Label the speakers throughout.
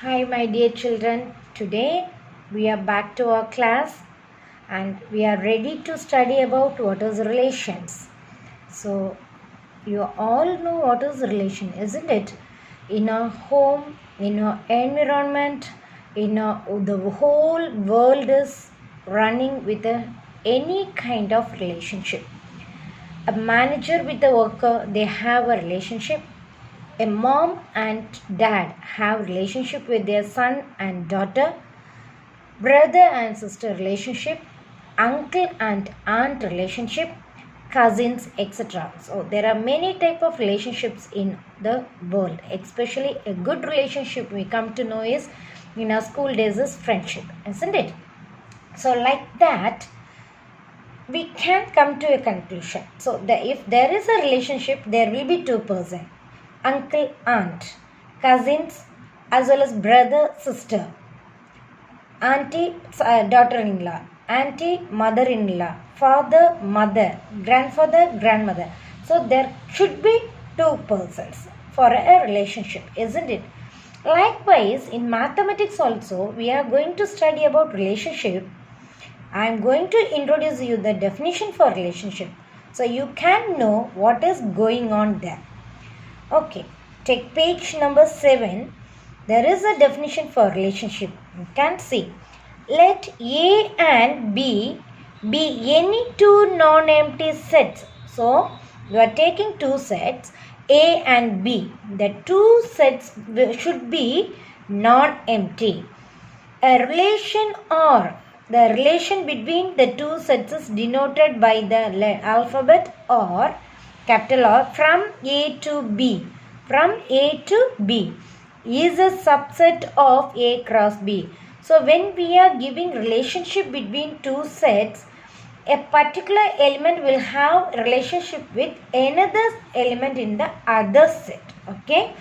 Speaker 1: Hi, my dear children. Today we are back to our class and we are ready to study about what is relations. So, you all know what is relation, isn't it? In our home, in our environment, the whole world is running with any kind of relationship. A manager with a worker, they have a relationship. A mom and dad have relationship with their son and daughter, brother and sister relationship, uncle and aunt relationship, cousins, etc. So there are many type of relationships in the world. Especially a good relationship we come to know is in our school days is friendship, isn't it? So like that we can come to a conclusion. So if there is a relationship, there will be two persons, uncle, aunt, cousins, as well as brother, sister, auntie, daughter-in-law, auntie, mother-in-law, father, mother, grandfather, grandmother. So there should be two persons for a relationship, isn't it? Likewise, in mathematics also, we are going to study about relationship. I am going to introduce you the definition for relationship so you can know what is going on there. Okay, take page number 7. There is a definition for relationship. You can see. Let A and B be any two non-empty sets. So, you are taking two sets, A and B. The two sets should be non-empty. A relation or the relation between the two sets is denoted by the alphabet or capital R from A to B. From A to B is a subset of A cross B. So when we are giving relationship between two sets, a particular element will have relationship with another element in the other set. Okay.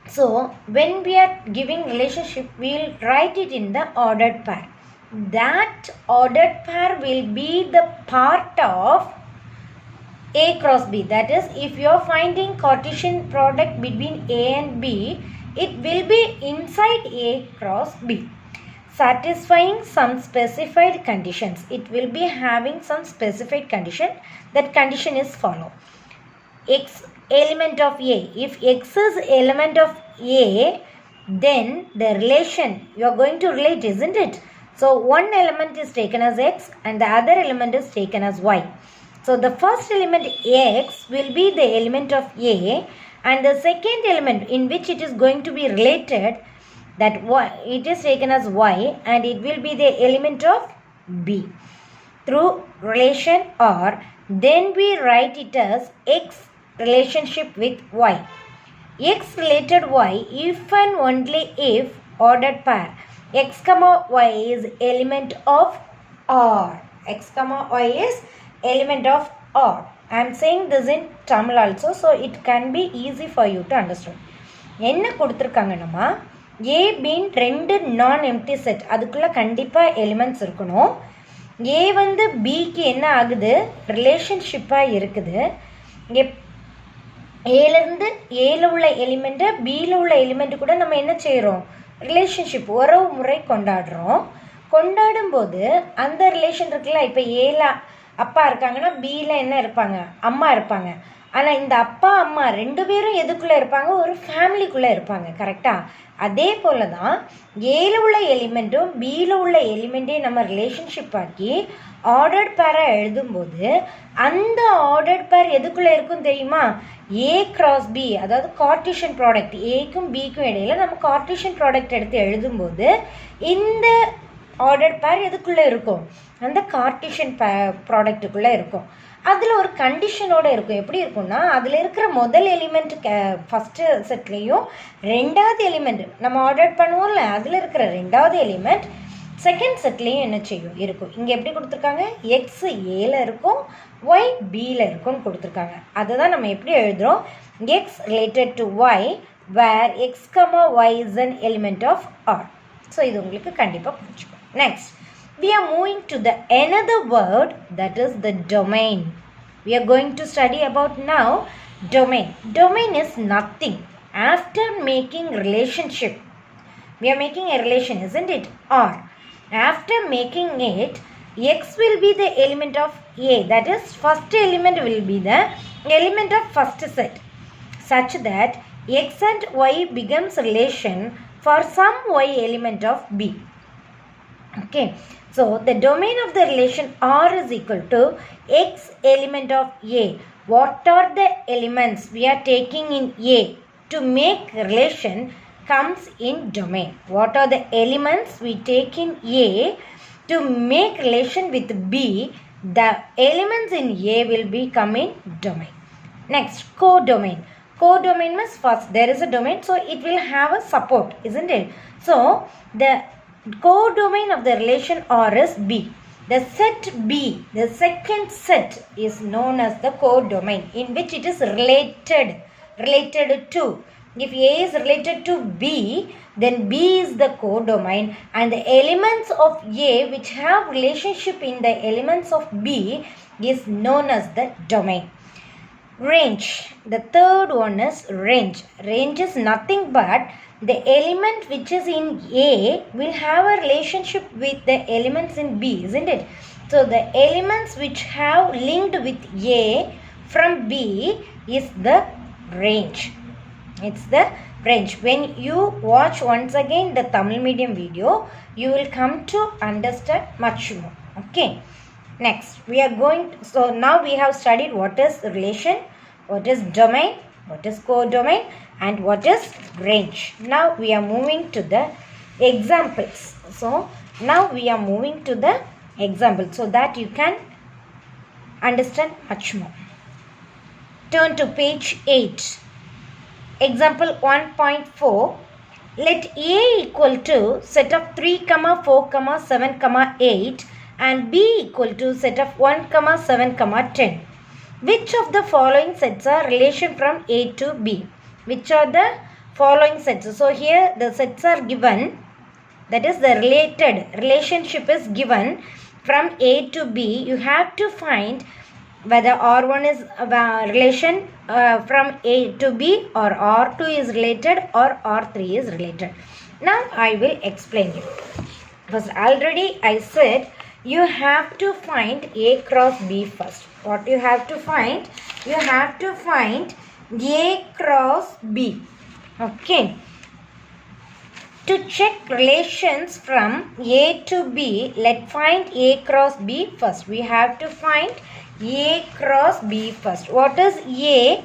Speaker 1: So when we are giving relationship, we will write it in the ordered pair. That ordered pair will be the part of A cross B. That is, if you are finding Cartesian product between A and B, it will be inside A cross B, satisfying some specified conditions. It will be having some specified condition. That condition is follow. X element of A. If X is element of A, then the relation you are going to relate, isn't it? So one element is taken as X and the other element is taken as Y. So the first element X will be the element of A and the second element in which it is going to be related, that Y, it is taken as Y and it will be the element of B. Through relation or, then we write it as X relationship with Y. X related Y if and only if ordered pair X comma Y is element of R. X comma Y is element of R. I am saying this in Tamil also, so it can be easy for you to understand. என்ன கொடுத்துருக்காங்கன்னா A, B ரெண்டு நான் empty set, அதுக்குள்ள கண்டிப்பாக elements இருக்கணும். A வந்து Bக்கு என்ன ஆகுது, ரிலேஷன்ஷிப்பாக இருக்குது. இங்கே ஏலேருந்து ஏல உள்ள எலிமெண்ட்டு பியில் உள்ள எலிமெண்ட்டு கூட நம்ம என்ன செய்கிறோம், ரிலேஷன்ஷிப் உறவு முறை கொண்டாடும்போது அந்த ரிலேஷன் இருக்குல்ல, இப்போ ஏல அப்பா இருக்காங்கன்னா பியில் என்ன இருப்பாங்க, அம்மா இருப்பாங்க. ஆனால் இந்த அப்பா அம்மா ரெண்டு பேரும் எதுக்குள்ளே இருப்பாங்க, ஒரு ஃபேமிலிக்குள்ளே இருப்பாங்க. கரெக்டாக அதே போல் தான் ஏல உள்ள எலிமெண்ட்டும் பியில் உள்ள எலிமெண்ட்டையும் நம்ம ரிலேஷன்ஷிப் ஆக்கி ஆர்டர்ட் பேராக எழுதும்போது அந்த ஆர்டர்ட் பேர் எதுக்குள்ளே இருக்கும் தெரியுமா, ஏ கிராஸ் பி. அதாவது கார்ட்டீசியன் ப்ராடக்ட், ஏக்கும் பிக்கும் இடையில நம்ம கார்ட்டீசியன் ப்ராடக்ட் எடுத்து எழுதும்போது இந்த ஆர்டர்ட் பேர் எதுக்குள்ளே இருக்கும், அந்த கார்ட்டீசியன் ப்ராடக்ட்டுக்குள்ளே இருக்கும். அதில் ஒரு கண்டிஷனோடு இருக்கும். எப்படி இருக்கும்னா, அதில் இருக்கிற முதல் எலிமெண்ட் ஃபஸ்ட்டு செட்லேயும் ரெண்டாவது எலிமெண்ட் நம்ம ஆர்டர் பண்ணுவோம்ல, அதில் இருக்கிற ரெண்டாவது எலிமெண்ட் செகண்ட் செட்லேயும் என்ன செய்யும் இருக்கும். இங்கே எப்படி கொடுத்துருக்காங்க, எக்ஸ் ஏல இருக்கும், ஒய் பியில் இருக்கும்னு கொடுத்துருக்காங்க. அதை தான் நம்ம எப்படி எழுதுகிறோம், x related to y where x comma y is an element of R. So இது உங்களுக்கு கண்டிப்பாக புரிஞ்சுக்கும். Next, we are moving to the another word, that is the domain. We are going to study about now domain. Domain is nothing. After making relationship We are making a relation, isn't it? R. After making it, X will be the element of A. That is, first element will be the element of first set, such that X and Y becomes relation for some Y element of B. Okay. So, the domain of the relation R is equal to X element of A. What are the elements we are taking in A to make relation comes in domain. What are the elements we take in A to make relation with B? The elements in A will be come in domain. Next, codomain. Codomain means first there is a domain, so it will have a support, isn't it? So, the codomain of the relation R is B. The set B, the second set, is known as the codomain, in which it is related to. If A is related to B, then B is the codomain, and the elements of A which have relationship in the elements of B is known as the domain. Range. The third one is range. Range is nothing but the element which is in A will have a relationship with the elements in B, isn't it? So, the elements which have linked with A from B is the range. It's the range. When you watch once again the Tamil medium video, you will come to understand much more. Okay. Next, we are going to, so now we have studied what is relation, what is domain, what is codomain, and what is range. Now we are moving to the examples. So now we are moving to the example so that you can understand much more. Turn to page 8. Example 1.4. Let A equal to set of 3, 4, 7, 8 and B equal to set of 1, 7, 10. Which of the following sets are relation from A to B? Which are the following sets? So here the sets are given, that is the relationship is given from A to B. You have to find whether R1 is a relation from A to B, or R2 is related, or R3 is related. Now I will explain you. Because already I said you have to find A cross B first. What you have to find? You have to find A cross B. Okay. To check relations from A to B, let's find A cross B first. We have to find A cross B first. What is A?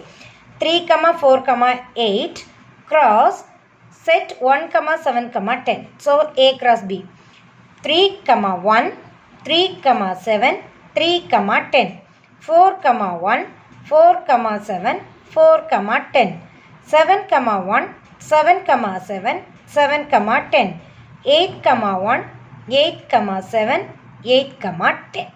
Speaker 1: 3, 4, 8 cross set 1, 7, 10. So A cross B. 3, 1, 3, 7, 3, 10. 4, 1, 4, 7, 4, 10. 7, 1, 7, 7, 7, 10. 8, 1, 8, 7, 8, 10.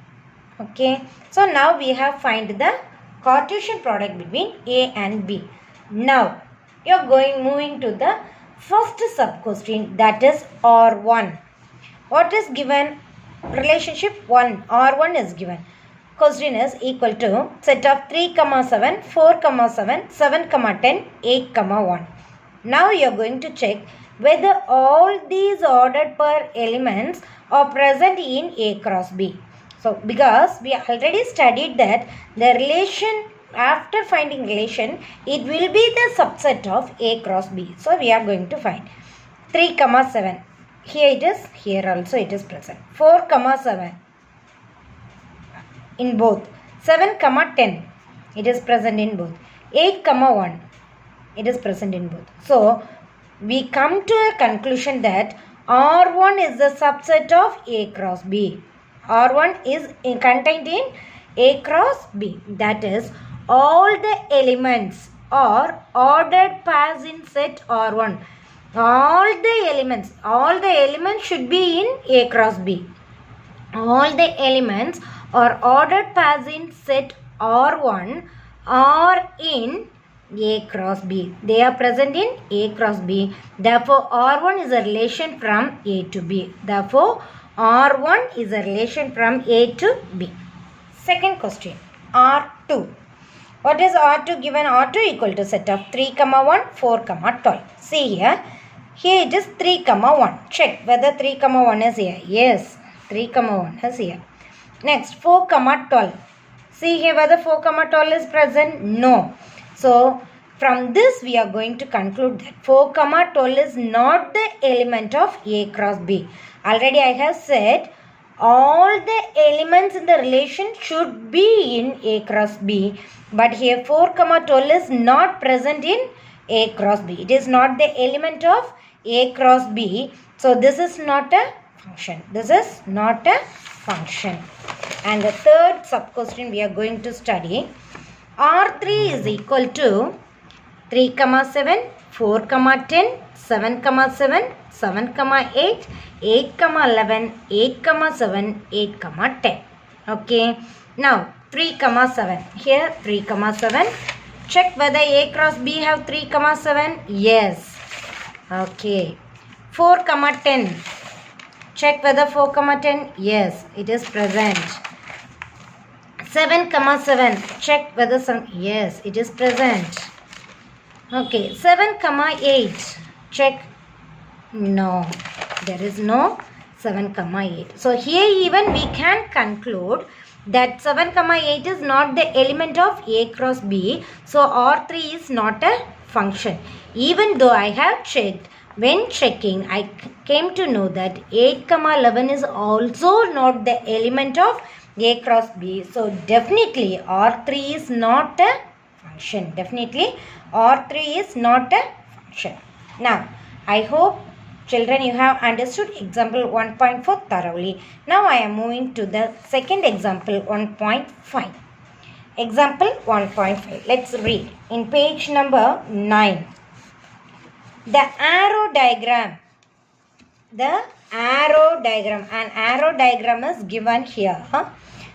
Speaker 1: Okay. So now we have find the Cartesian product between A and B. Now you are moving to the first sub question, that is R1. What is given? Relationship 1. R1 is given. Question is equal to set of 3, 7, 4, 7, 7, 10, 8, 1. Now you are going to check whether all these ordered pair elements are present in A cross B. So, because we already studied that the relation, after finding relation, it will be the subset of A cross B. So, we are going to find 3, 7. Here it is, here also it is present. 4, 7 in both. 7, 10 it is present in both. 8, 1 it is present in both. So, we come to a conclusion that R1 is the subset of A cross B. R1 is contained in A cross B. That is, all the elements are ordered pairs in set R1. All the elements should be in A cross B. All the elements are ordered pairs in set R1 are in A cross B. They are present in A cross B. Therefore, R1 is a relation from A to B. Therefore, R1 is a relation from A to B. Second question, R2. What is R2 given? R2 equal to set of 3, 1, 4, 12. See here. Here it is 3 comma 1. Check whether 3 comma 1 is here. Yes, 3 comma 1 is here. Next 4 comma 12. See here whether 4 comma 12 is present. No. So from this we are going to conclude that 4 comma 12 is not the element of A cross B. Already I have said all the elements in the relation should be in A cross B. But here 4 comma 12 is not present in A cross B. It is not the element of A cross B. So this is not a function. This is not a function. And the third sub question we are going to study. R3 is equal to 3 comma 7, 4 comma 10, 7 comma 7, 7 comma 8, 8 comma 11, 8 comma 7, 8 comma 10. Okay. Now 3 comma 7. Here 3 comma 7. Check whether A cross B have 3 comma 7. Yes. Okay. 4 comma 10. Check whether 4 comma 10. Yes, it is present. 7 comma 7. Check whether some. Yes, it is present. Okay. 7 comma 8. Check. No, there is no 7 comma 8. So here even we can conclude that 7 comma 8 is not the element of A cross B. So R3 is not a function. Even though I have checked, when checking I came to know that 8 comma 11 is also not the element of A cross B. So definitely R3 is not a function. Definitely R3 is not a function. Now I hope children you have understood example 1.4 thoroughly. Now I am moving to the second example 1.5. Example 1.5. Let's read in page number 9. The arrow diagram. An arrow diagram is given here.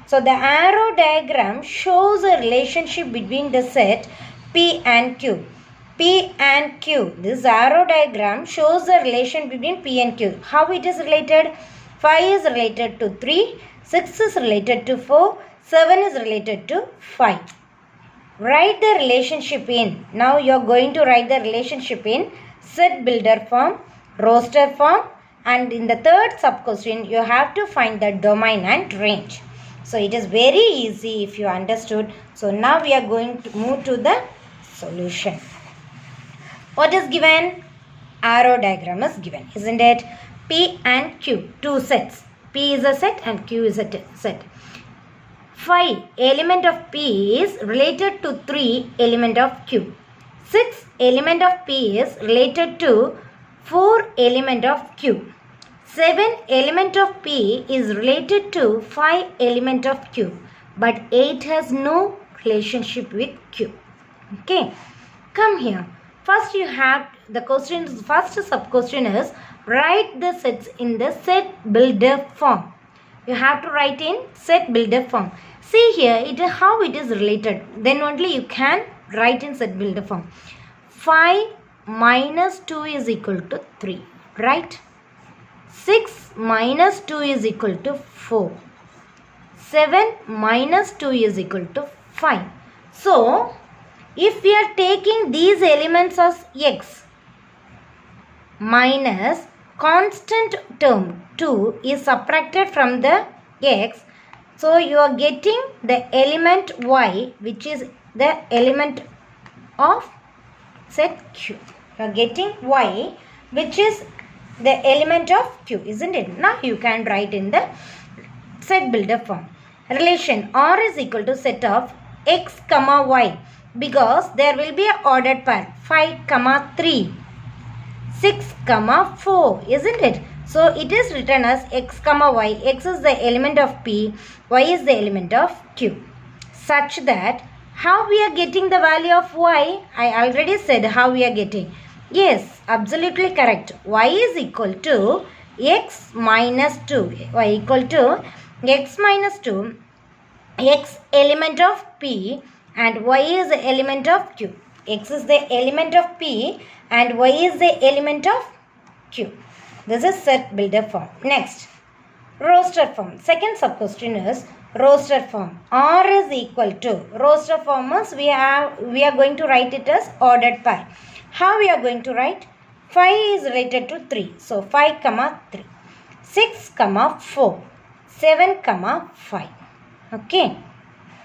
Speaker 1: So the arrow diagram shows a relationship between the set P and Q. P and Q. This arrow diagram shows the relation between P and Q. How it is related? 5 is related to 3, 6 is related to 4, 7 is related to 5. Write the relationship in. Now you are going to write the relationship in set builder form, roster form, and in the third sub question you have to find the domain and range. So it is very easy if you understood. So now we are going to move to the solution. What is given? Arrow diagram is given, isn't it? P and Q, two sets. P is a set and Q is a set. 5 element of P is related to 3 element of Q. 6 element of P is related to 4 element of Q. 7 element of P is related to 5 element of Q. But 8 has no relationship with Q. Okay. Come here. First you have the question, first sub question is write the sets in the set builder form. You have to write in set builder form. See here how it is related. Then only you can write in set builder form. 5 minus 2 is equal to 3. Right? 6 minus 2 is equal to 4. 7 minus 2 is equal to 5. So if we are taking these elements as x minus constant term 2 is subtracted from the x. So you are getting the element y, which is the element of set Q. You are getting y, which is the element of Q, isn't it? Now you can write in the set builder form. Relation R is equal to set of x comma y, because there will be an ordered pair 5 comma 3, 6 comma 4, isn't it? So it is written as x comma y. X is the element of P, y is the element of Q. Such that how we are getting the value of y? I already said how we are getting. Yes, absolutely correct. Y is equal to x minus 2. Y equal to x minus 2. X element of P and y is the element of Q. X is the element of P and y is the element of Q. This is set builder form. Next, roster form. Second sub question is roster form. R is equal to, roster form is we are going to write it as ordered pair. How we are going to write? 5 is related to 3. So 5 comma 3. 6 comma 4. 7 comma 5. Okay.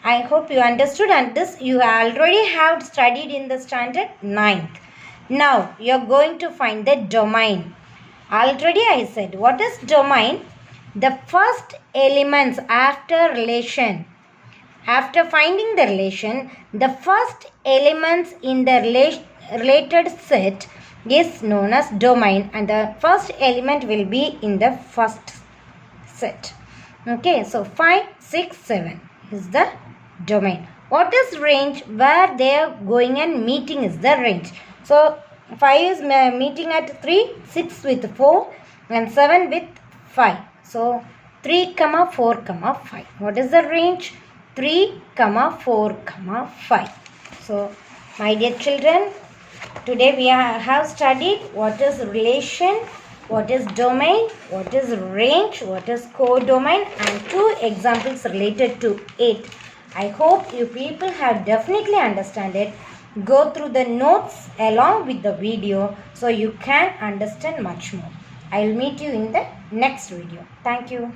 Speaker 1: I hope you understood, and this you already have studied in the standard 9th. Now you are going to find the domain. Already I said, what is domain? The first elements after relation. After finding the relation, the first elements in the related set is known as domain, and the first element will be in the first set. Okay, so 5, 6, 7 is the domain. What is range? Where they are going and meeting is the range. So 5 is meeting at 3, 6 with 4 and 7 with 5. So 3 comma 4 comma 5. What is the range? 3 comma 4 comma 5. So my dear children, today we have studied what is relation, what is domain, what is range, what is codomain, and 2 examples related to it. I hope you people have definitely understand it. Go through the notes along with the video so you can understand much more. I will meet you in the next video. Thank you.